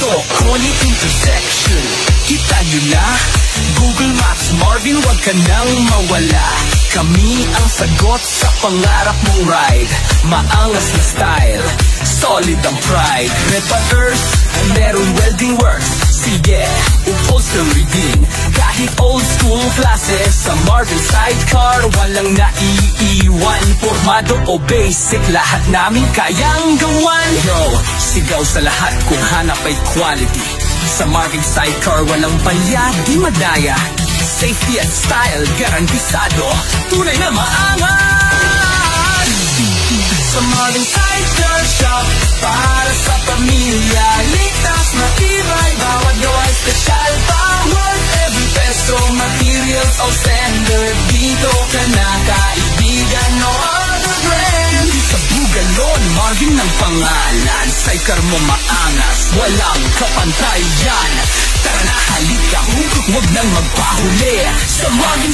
Dito, Coney Intersection. Kita nyo na? Google Maps, Marvin, wag ka nang mawala. Kami ang sagot sa pangarap mong ride. Maangas na style, solid ang pride. Red Earth, meron welding works. Sige, upholstery din. Kahit old school klase sa Marvin sidecar, walang naiiwan. Formado o basic, lahat namin kayang gawan. Bro, sigaw sa lahat kung hanap ay quality. Sa Marvin sidecar, walang palya, di madaya. Safety at style, garantisado. Tunay na maangas. Sa Marvin sidecar shop, para sa pamilya. Ligtas, matibay, bawat gawa special. Bawat every peso, materials all standard. Dito ka na, kaibigan, no other brand. Sa Bugalon, Marvin ang pangalan. Sidecar mo maangas, walang kapantayan. Tara na, halika, huwag nang magpahuli. Sa Marvin